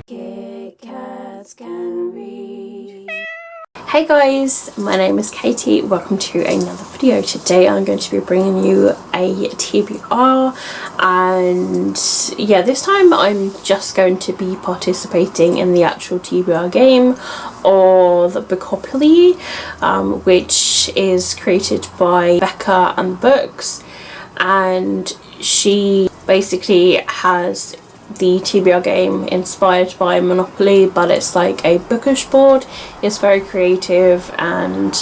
Kitkatscanread. Hey guys, my name is Katie. Welcome to another video. Today I'm going to be bringing you a TBR, and yeah, this time I'm just going to be participating in the actual TBR game, or the Spookoplathon, which is created by Becca and the Books, and she basically has the TBR game inspired by Monopoly, but it's like a bookish board. It's very creative, and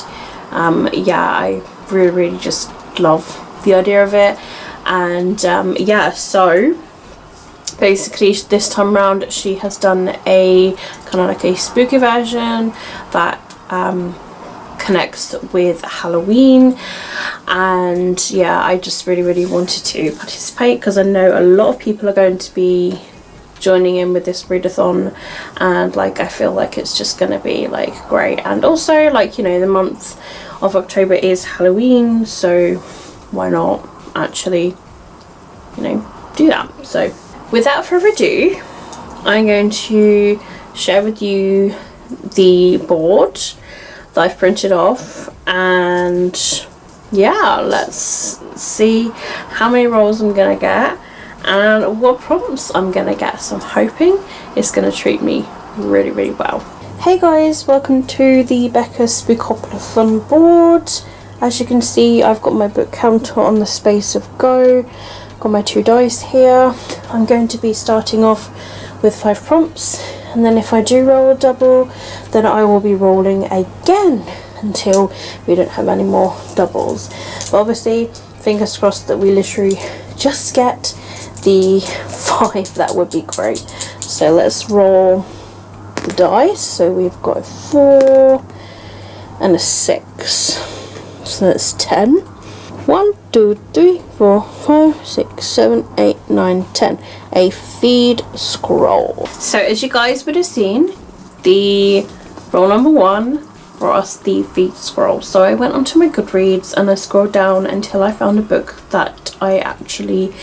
yeah, I really just love the idea of it. And yeah, so basically this time around she has done a kind of like a spooky version that connects with Halloween. And yeah, I just really wanted to participate because I know a lot of people are going to be joining in with this readathon, and like I feel like it's just gonna be like great. And also, like, you know, the month of October is Halloween, so why not actually, you know, do that. So without further ado, I'm going to share with you the board that I've printed off, and yeah, let's see how many rolls I'm gonna get and what prompts I'm gonna get. So I'm hoping it's gonna treat me really well. Hey guys, welcome to the Becca Spookoplathon board. As you can see, I've got my book counter on the space of go, got my 2 dice here. I'm going to be starting off with 5 prompts, and then if I do roll a double, then I will be rolling again until we don't have any more doubles. But obviously, fingers crossed that we literally just get the 5. That would be great. So let's roll the dice. So we've got a 4 and a 6, so that's 10. 1, 2, 3, 4, 5, 6, 7, 8, 9, 10. A feed scroll. So as you guys would have seen, the roll number 1 brought us the feed scroll. So I went onto my Goodreads and I scrolled down until I found a book that I actually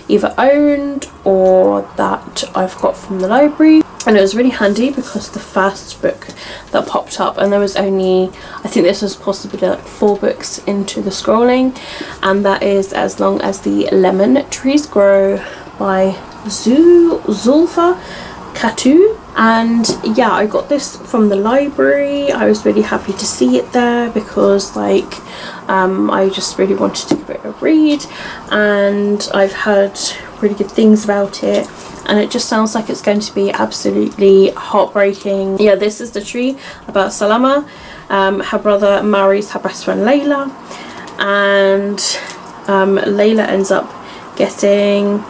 either owned or that I've got from the library. And it was really handy because the first book that popped up, and there was only, I think this was possibly like 4 books into the scrolling, and that is As Long as the Lemon Trees Grow by Zulfa Katu. And yeah, I got this from the library. I was really happy to see it there because like I just really wanted to give it a read, and I've heard really good things about it, and it just sounds like it's going to be absolutely heartbreaking. Yeah, this is the tree about Salama. Her brother marries her best friend Layla, and Layla ends up getting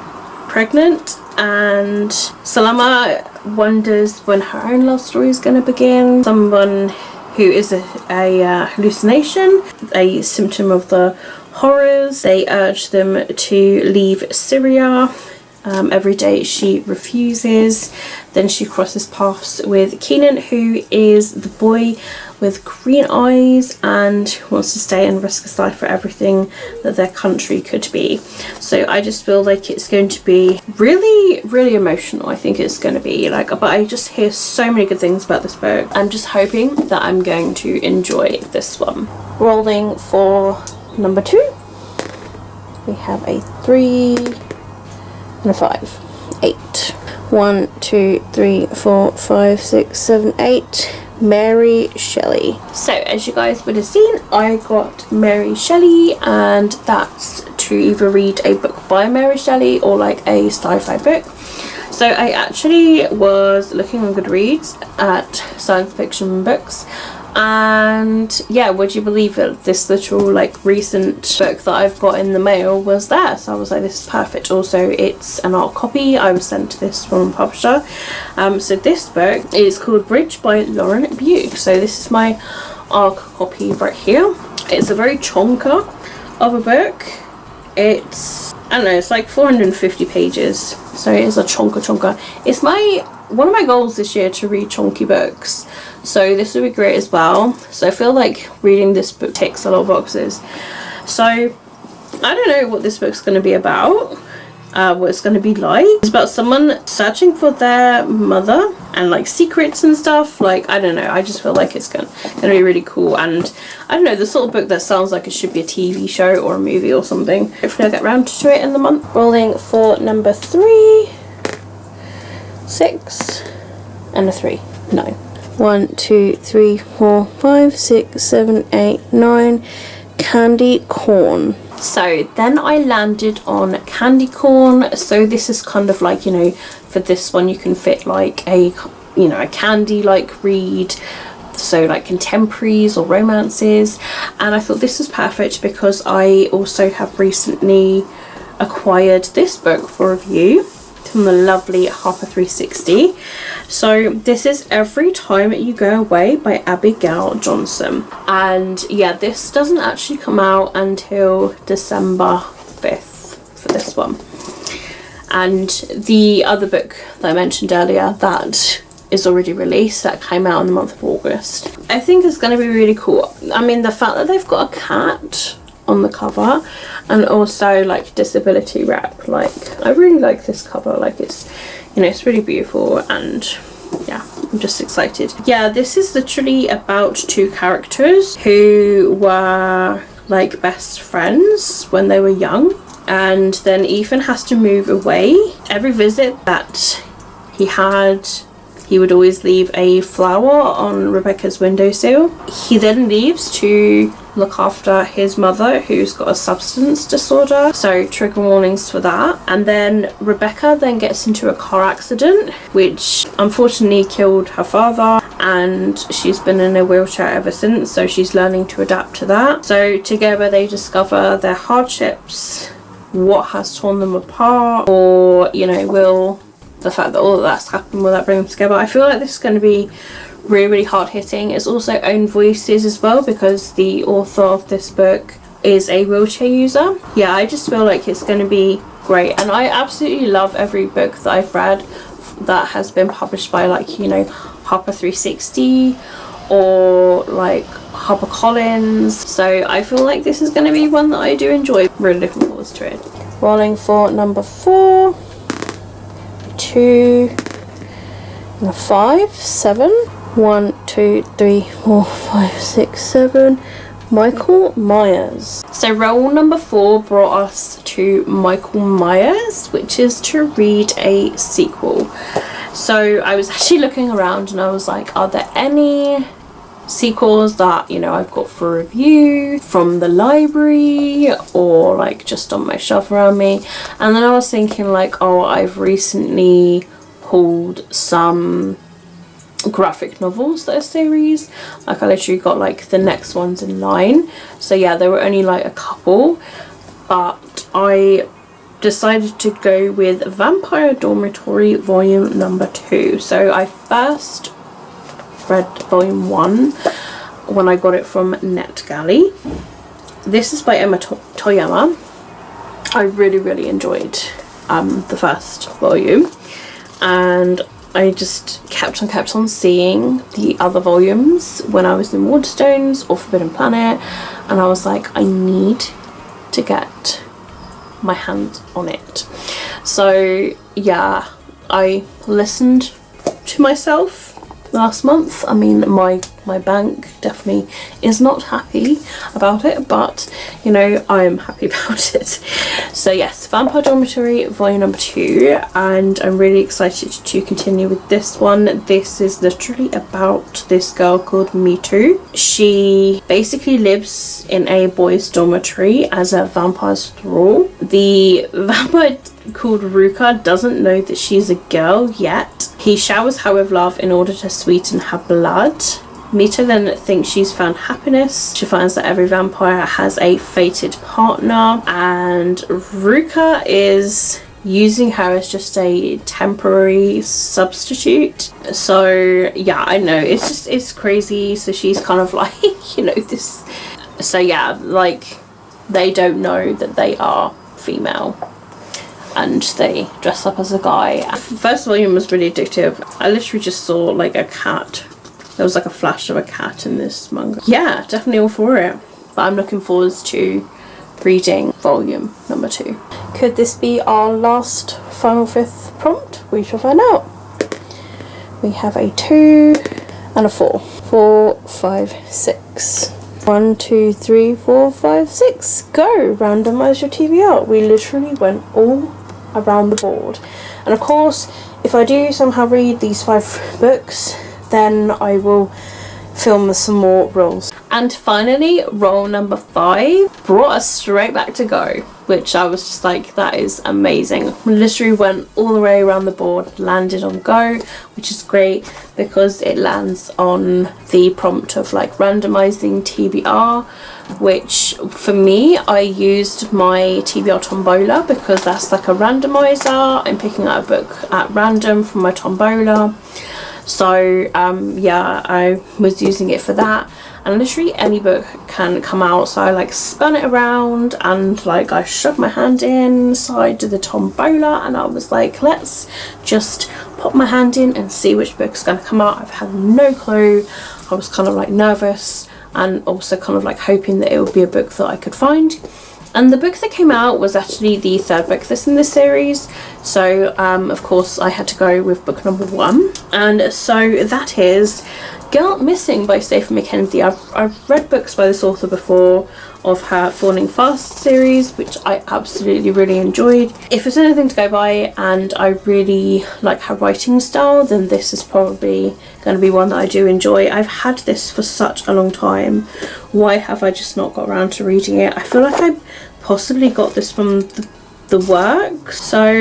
pregnant, and Salama wonders when her own love story is going to begin. Someone who is a hallucination, a symptom of the horrors. They urge them to leave Syria. Every day she refuses. Then she crosses paths with Keenan, who is the boy with green eyes and wants to stay and risk his life for everything that their country could be. So I just feel like it's going to be really emotional. I think it's going to be like, but I just hear so many good things about this book. I'm just hoping that I'm going to enjoy this one. Rolling for number 2, we have a 3 and a 5. 8. 1, 2, 3, 4, 5, 6, 7, 8. Mary Shelley. So as you guys would have seen, I got Mary Shelley, and that's to either read a book by Mary Shelley or like a sci-fi book. So I actually was looking on Goodreads at science fiction books, and yeah, would you believe it, this literal like recent book that I've got in the mail was there. So I was like, this is perfect. Also, it's an art copy. I was sent this from a publisher. So this book is called Bridge by Lauren Buke. So this is my ARC copy right here. It's a very chonker of a book. It's, I don't know, it's like 450 pages. So it is a chonker. It's one of my goals this year to read chunky books, so this would be great as well. So I feel like reading this book ticks a lot of boxes. So I don't know what this book's going to be about. what it's going to be like. It's about someone searching for their mother and like secrets and stuff. Like, I don't know, I just feel like it's going to be really cool, and I don't know, the sort of book that sounds like it should be a TV show or a movie or something. Hopefully I'll get around to it in the month. Rolling for number 3, 6 and a 3. No. 1, 2, 3, 4, 5, 6, 7, 8, 9. Candy corn. So then I landed on candy corn. So this is kind of like, you know, for this one you can fit like a, you know, a candy like read, so like contemporaries or romances, and I thought this was perfect because I also have recently acquired this book for review from the lovely Harper 360. So this is Every Time You Go Away by Abigail Johnson, and yeah, this doesn't actually come out until December 5th for this one. And the other book that I mentioned earlier that is already released, that came out in the month of August, I think it's going to be really cool. I mean, the fact that they've got a cat on the cover and also like disability wrap, like I really like this cover. Like, it's, you know, it's really beautiful, and yeah, I'm just excited. Yeah, this is literally about 2 characters who were like best friends when they were young, and then Ethan has to move away. Every visit that he had, he would always leave a flower on Rebecca's windowsill. He then leaves to look after his mother, who's got a substance disorder, so trigger warnings for that. And then Rebecca then gets into a car accident which unfortunately killed her father, and she's been in a wheelchair ever since, so she's learning to adapt to that. So together they discover their hardships, what has torn them apart, or, you know, will the fact that all of that's happened, will that bring them together? I feel like this is going to be really hard hitting. It's also own voices as well, because the author of this book is a wheelchair user. Yeah, I just feel like it's going to be great, and I absolutely love every book that I've read that has been published by, like, you know, Harper 360 or like HarperCollins. So I feel like this is going to be one that I do enjoy. Really looking forward to it. Rolling for number 4, 2 and 5, 7. 1, 2, 3, 4, 5, 6, 7. Michael Myers. So roll number 4 brought us to Michael Myers, which is to read a sequel. So I was actually looking around and I was like, are there any sequels that, you know, I've got for review from the library or like just on my shelf around me? And then I was thinking like, oh, I've recently pulled some graphic novels that are series. Like, I literally got like the next ones in line. So yeah, there were only like a couple, but I decided to go with Vampire Dormitory volume number 2. So I first read volume 1 when I got it from NetGalley. This is by Emma Toyama. I really enjoyed the first volume, and I just kept on seeing the other volumes when I was in Waterstones or Forbidden Planet, and I was like, I need to get my hands on it. So yeah, I listened to myself last month. I mean, my bank definitely is not happy about it, but you know, I am happy about it. So yes, Vampire Dormitory volume number 2, and I'm really excited to continue with this one. This is literally about this girl called Mitu. She basically lives in a boys' dormitory as a vampire's thrall. The vampire called Ruka doesn't know that she's a girl yet. He showers her with love in order to sweeten her blood. Mita then thinks she's found happiness. She finds that every vampire has a fated partner, and Ruka is using her as just a temporary substitute. So yeah, I know, it's crazy. So she's kind of like, you know, this. So yeah, like, they don't know that they are female, and they dress up as a guy. First volume was really addictive. I literally just saw like a cat. There was like a flash of a cat in this manga. Yeah, definitely all for it. But I'm looking forward to reading volume number 2. Could this be our last final 5th prompt? We shall find out. We have a 2 and a 4. 4, 5, 6. 1, 2, 3, 4, 5, 6. Go! Randomise your TBR. We literally went all around the board. And of course, if I do somehow read these 5 books, then I will film some more rolls. And finally, roll number 5 brought us straight back to Go, which I was just like, that is amazing. We literally went all the way around the board, landed on Go, which is great because it lands on the prompt of like randomizing TBR, which for me, I used my TBR tombola because that's like a randomizer. I'm picking out a book at random from my tombola. So yeah, I was using it for that, and literally any book can come out. So I like spun it around and like I shoved my hand inside the tombola and I was like, let's just pop my hand in and see which book's going to come out. I've had no clue. I was kind of like nervous and also kind of like hoping that it would be a book that I could find. And the book that came out was actually the 3rd book that's in this series. So, of course, I had to go with book number 1. And so that is Girl Missing by Stacey Mackenzie. I've read books by this author before of her Falling Fast series, which I absolutely really enjoyed. If there's anything to go by and I really like her writing style, then this is probably going to be one that I do enjoy. I've had this for such a long time. Why have I just not got around to reading it? I feel like I possibly got this from the work, so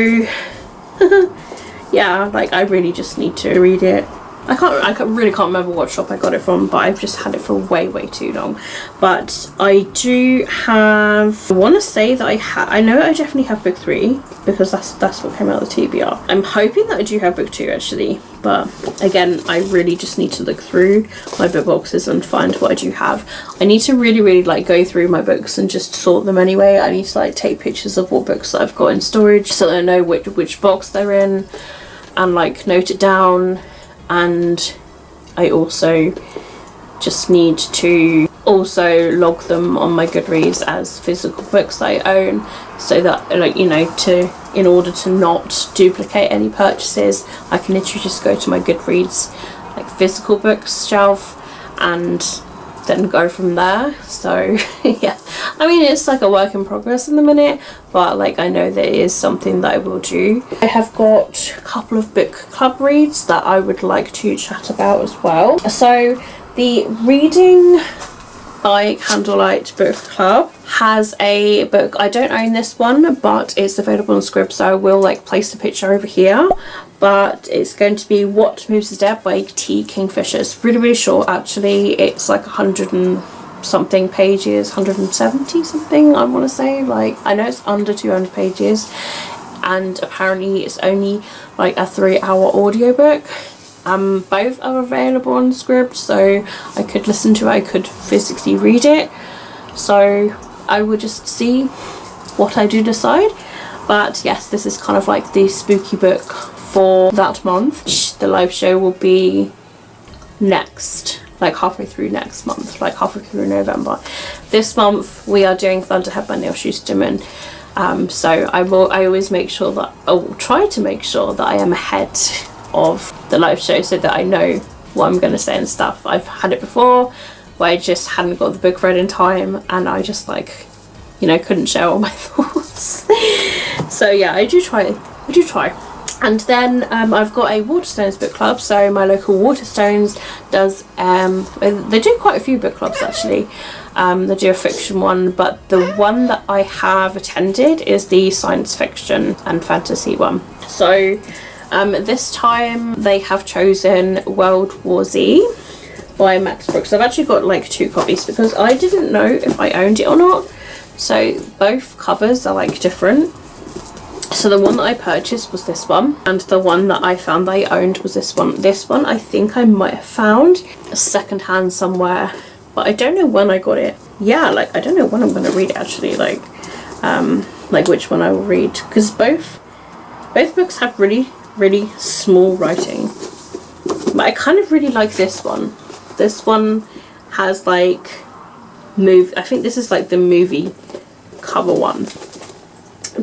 yeah, like I really just need to read it. I really can't remember what shop I got it from, but I've just had it for way too long. But I do have, I want to say that I know I definitely have book 3 because that's what came out of the TBR. I'm hoping that I do have book 2 actually, but again, I really just need to look through my book boxes and find what I do have. I need to really like go through my books and just sort them anyway. I need to like take pictures of what books that I've got in storage so that I know which box they're in and like note it down. And I also just need to also log them on my Goodreads as physical books that I own, so that like, you know, in order to not duplicate any purchases, I can literally just go to my Goodreads like physical books shelf and then go from there. So yeah, I mean, it's like a work in progress in the minute, but like I know that it is something that I will do. I have got a couple of book club reads that I would like to chat about as well. So the Reading by Candlelight book club has a book. I don't own this one, but it's available on Scribd, so I will like place the picture over here. But it's going to be What Moves the Dead by T. Kingfisher. It's really short actually. It's like 100 and something pages, 170 something I want to say. Like I know it's under 200 pages, and apparently it's only like a 3-hour audiobook. Both are available on Scribd, so I could listen to it, I could physically read it. So I will just see what I do decide. But yes, this is kind of like the spooky book for that month. The live show will be next, like halfway through next month, like halfway through November. This month we are doing Thunderhead by Neil Shusterman. So I always make sure that I will try to make sure that I am ahead of the live show so that I know what I'm going to say and stuff. I've had it before where I just hadn't got the book read in time and I just like, you know, couldn't share all my thoughts. So yeah, I do try. And then I've got a Waterstones book club. So my local Waterstones does, they do quite a few book clubs actually. They do a fiction one, but the one that I have attended is the science fiction and fantasy one. So this time they have chosen World War Z by Max Brooks. I've actually got like 2 copies because I didn't know if I owned it or not. So both covers are like different. So the one that I purchased was this one, and the one that I found that I owned was this one. This one I think I might have found secondhand somewhere, but I don't know when I got it. Yeah, like I don't know when I'm going to read it actually, like which one I will read, because both books have really small writing. But I kind of really like this one. This one has like I think this is like the movie cover one.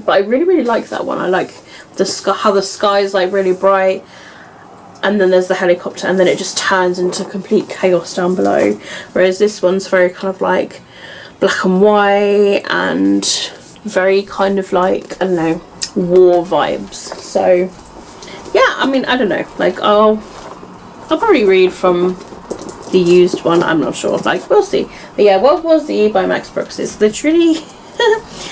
But I really like that one. I like the sky, how the sky is like really bright, and then there's the helicopter, and then it just turns into complete chaos down below. Whereas this one's very kind of like black and white and very kind of like, I don't know, war vibes. So yeah, I mean, I don't know, like I'll probably read from the used one, I'm not sure, like we'll see. But yeah, World War Z by Max Brooks is literally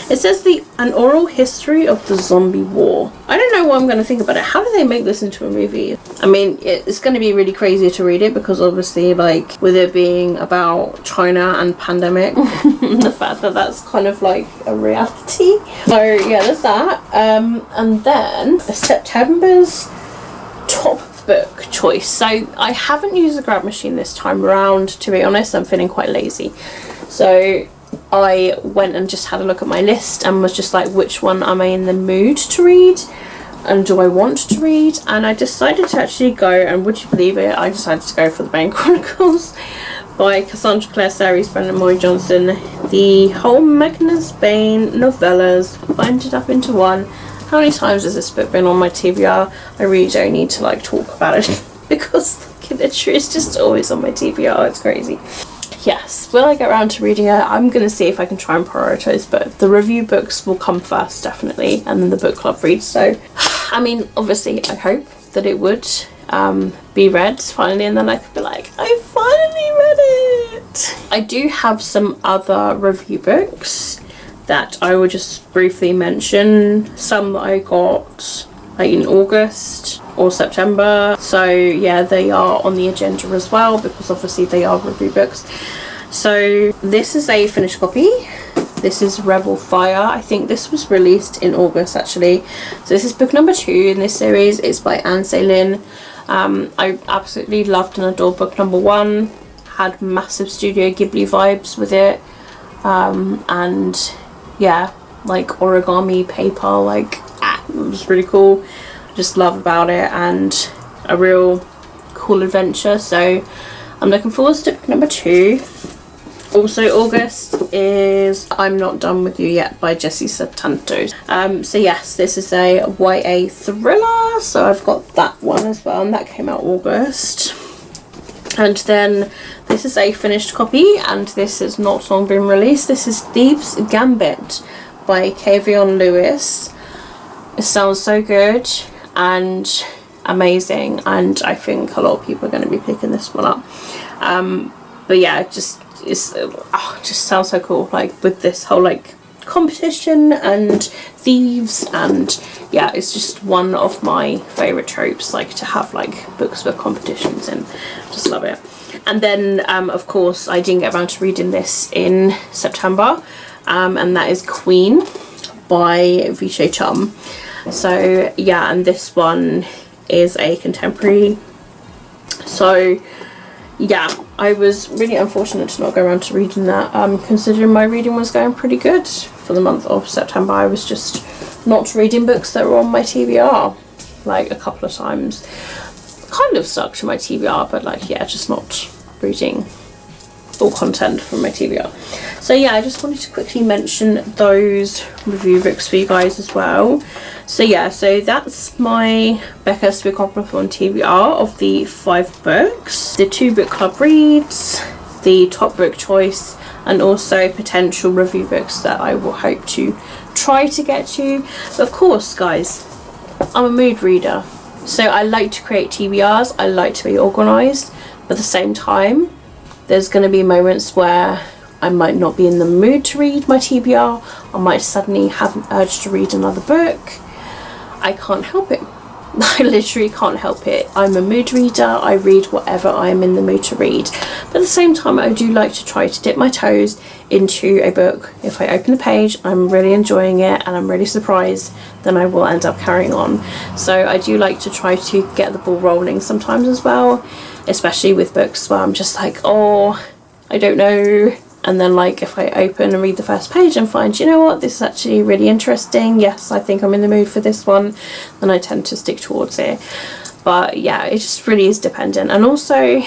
it says an oral history of the zombie war. I don't know what I'm going to think about it. How do they make this into a movie? I mean, it's going to be really crazy to read it, because obviously, like, with it being about China and pandemic, the fact that that's kind of like a reality. So yeah, there's that. And then September's top book choice. So I haven't used the grab machine this time around, to be honest. I'm feeling quite lazy. So I went and just had a look at my list and was just like, which one am I in the mood to read and do I want to read? And I decided to actually go, and would you believe it, I decided to go for the Bane Chronicles by Cassandra Clare Series, Brendan Moy Johnson. The whole Magnus Bane novellas blended up into one. How many times has this book been on my TBR? I really don't need to like talk about it because literally it's just always on my TBR. It's crazy. Yes, will I get around to reading it? I'm going to see if I can try and prioritise, but the review books will come first, definitely, and then the book club reads. So, I mean, obviously, I hope that it would be read finally, and then I could be like, I finally read it! I do have some other review books that I will just briefly mention. Some that I got like in August or September, so yeah, they are on the agenda as well, because obviously they are review books. So this is a finished copy. This is Rebel Fire. I think this was released in August actually. So this is book number 2 in this series. It's by Anne Lin. I absolutely loved and adored book number 1. Had massive Studio Ghibli vibes with it, and yeah, like origami paper, like it was really cool. Just love about it, and a real cool adventure. So I'm looking forward to book number 2. Also August is I'm Not Done With You Yet by Jessie Santos. So yes, this is a YA thriller, so I've got that one as well, and that came out August. And then this is a finished copy, and this has not long been released. This is Thieves Gambit by Kavion Lewis. It sounds so good and amazing, and I think a lot of people are going to be picking this one up. But yeah, it just sounds so cool, like with this whole like competition and thieves, and yeah, it's just one of my favorite tropes, like to have like books with competitions in. Just love it. And then of course I didn't get around to reading this in September, and that is Queen by Vishay Chum. So yeah, and this one is a contemporary. So yeah, I was really unfortunate to not go around to reading that, considering my reading was going pretty good for the month of September. I was just not reading books that were on my TBR like a couple of times. Kind of stuck to my TBR, but like yeah, just not reading all content from my TBR. So yeah, I just wanted to quickly mention those review books for you guys as well. So yeah, so that's my Becca's Spookoplathon TBR of the 5 books, the 2 book club reads, the top book choice, and also potential review books that I will hope to try to get to. But of course guys, I'm a mood reader, so I like to create TBRs, I like to be organised, but at the same time there's going to be moments where I might not be in the mood to read my TBR. I might suddenly have an urge to read another book. I can't help it. I literally can't help it. I'm a mood reader. I read whatever I'm in the mood to read. But at the same time, I do like to try to dip my toes into a book. If I open the page, I'm really enjoying it and I'm really surprised, then I will end up carrying on. So I do like to try to get the ball rolling sometimes as well, especially with books where I'm just like, oh, I don't know. And then like if I open and read the first page and find, you know what, this is actually really interesting, yes, I think I'm in the mood for this one, then I tend to stick towards it. But yeah, it just really is dependent. And also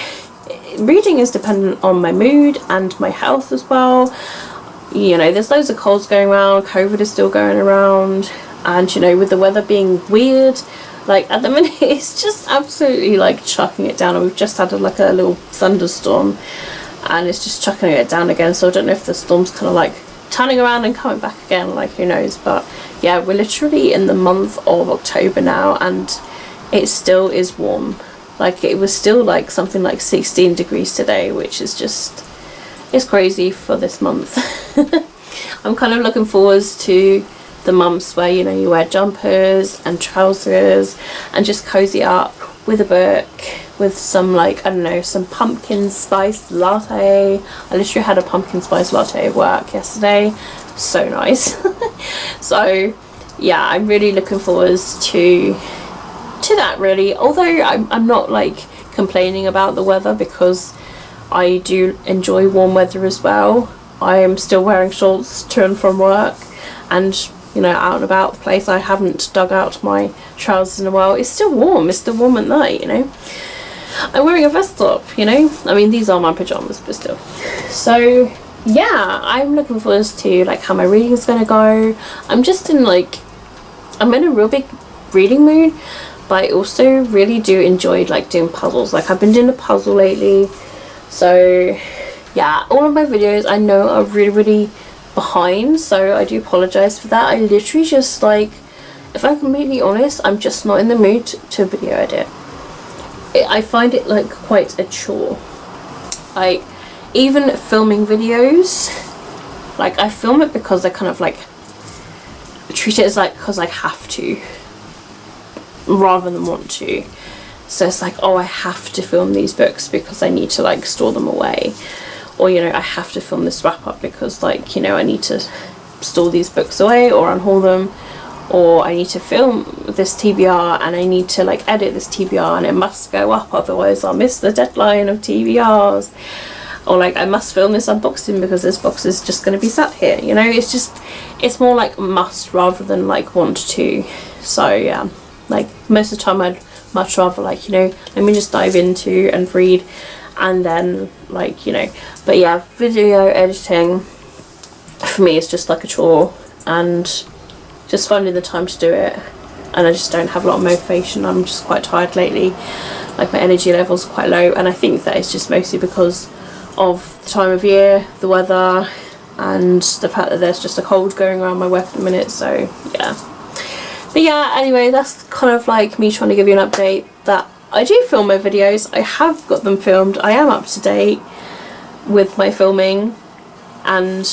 reading is dependent on my mood and my health as well. you know, there's loads of colds going around, COVID is still going around, and you know, with the weather being weird, like at the minute it's just absolutely like chucking it down, and we've just had like a little thunderstorm and it's just chucking it down again, so I don't know if the storm's kind of like turning around and coming back again, like who knows. But yeah, we're literally in the month of October now and it still is warm. Like it was still like something like 16 degrees today, which is just, it's crazy for this month. I'm kind of looking forward to the months where, you know, you wear jumpers and trousers and just cozy up with a book, with some like, I don't know, some pumpkin spice latte. I literally had a pumpkin spice latte at work yesterday. So nice. So yeah, I'm really looking forward to that really. Although I'm not like complaining about the weather, because I do enjoy warm weather as well. I am still wearing shorts to and from work, and you know, out and about the place. I haven't dug out my trousers in a while. It's still warm. It's still warm at night, you know. I'm wearing a vest top, you know. I mean, these are my pajamas, but still. So yeah, I'm looking forward to like how my reading is gonna go. I'm just in like, I'm in a real big reading mood, but I also really do enjoy like doing puzzles. Like I've been doing a puzzle lately. So yeah, all of my videos I know are really behind, so I do apologize for that. I literally just like, if I'm completely honest, I'm just not in the mood to video edit. I find it like quite a chore. Like even filming videos, like I film it because I kind of like treat it as like, because I have to rather than want to. So it's like, oh, I have to film these books because I need to like store them away, or you know, I have to film this wrap up because like, you know, I need to store these books away or unhaul them, or I need to film this TBR and I need to like edit this TBR and it must go up, otherwise I'll miss the deadline of TBRs, or like I must film this unboxing because this box is just going to be sat here, you know. It's just, it's more like must rather than like want to. So yeah, like most of the time I'd much rather like, you know, let me just dive into and read and then like, you know. But yeah, video editing for me is just like a chore, and just finding the time to do it, and I just don't have a lot of motivation. I'm just quite tired lately, like my energy levels are quite low, and I think that it's just mostly because of the time of year, the weather, and the fact that there's just a cold going around my work at the minute. So yeah. But yeah, anyway, that's kind of like me trying to give you an update that I do film my videos. I have got them filmed. I am up to date with my filming and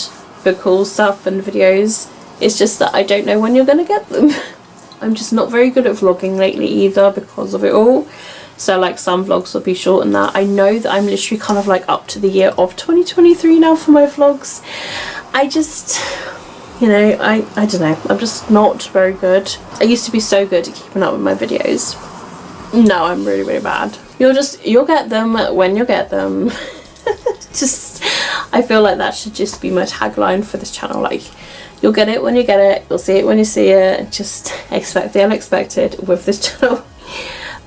book haul stuff and videos. It's just that I don't know when you're going to get them. I'm just not very good at vlogging lately either because of it all. So like some vlogs will be short and that. I know that I'm literally kind of like up to the year of 2023 now for my vlogs. I just, you know, I don't know. I'm just not very good. I used to be so good at keeping up with my videos. No, I'm really bad. You'll get them when you get them. Just, I feel like that should just be my tagline for this channel. Like, you'll get it when you get it. You'll see it when you see it. Just expect the unexpected with this channel.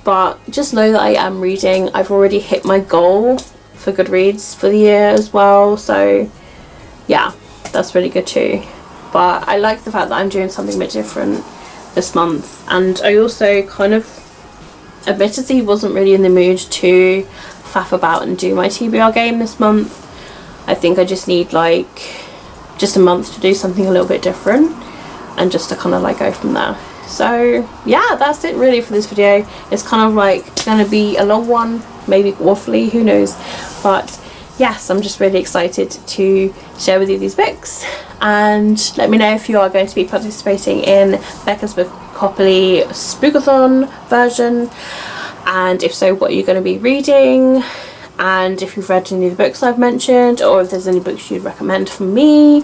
But just know that I am reading. I've already hit my goal for Goodreads for the year as well. So yeah, that's really good too. But I like the fact that I'm doing something a bit different this month. And I also kind of admittedly wasn't really in the mood to faff about and do my TBR game this month. I think I just need like just a month to do something a little bit different and just to kind of like go from there. So yeah, that's it really for this video. It's kind of like gonna be a long one, maybe waffly, who knows. But yes, I'm just really excited to share with you these books, and let me know if you are going to be participating in Becca's Spookoplathon Spookathon version, and if so, what you're going to be reading, and if you've read any of the books I've mentioned, or if there's any books you'd recommend for me.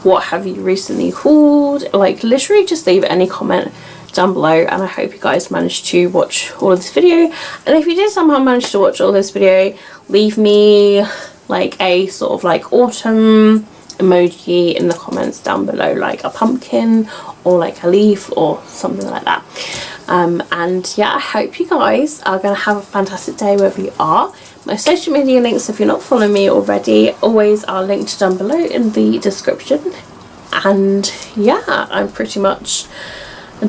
What have you recently hauled? Like literally just leave any comment down below, and I hope you guys managed to watch all of this video. And if you did somehow manage to watch all this video, leave me like a sort of like autumn emoji in the comments down below, like a pumpkin or like a leaf or something like that. And yeah, I hope you guys are going to have a fantastic day wherever you are. my social media links, if you're not following me already, always are linked down below in the description. And yeah, I'm pretty much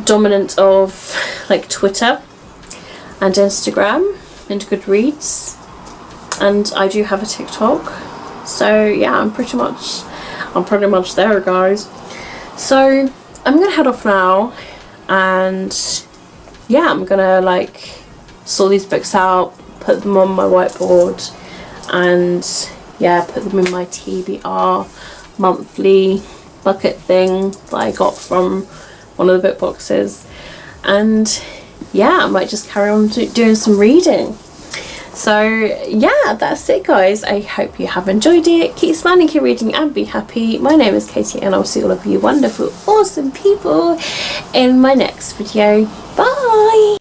dominant of like Twitter and Instagram and Goodreads, and I do have a TikTok. So yeah, I'm pretty much there, guys. So I'm gonna head off now, and yeah, I'm gonna like sort these books out, put them on my whiteboard, and yeah, put them in my TBR monthly bucket thing that I got from one of the book boxes. And yeah, I might just carry on doing some reading. So yeah, that's it, guys. I hope you have enjoyed it. Keep smiling, keep reading, and be happy. My name is Katie, and I'll see all of you wonderful, awesome people in my next video. Bye!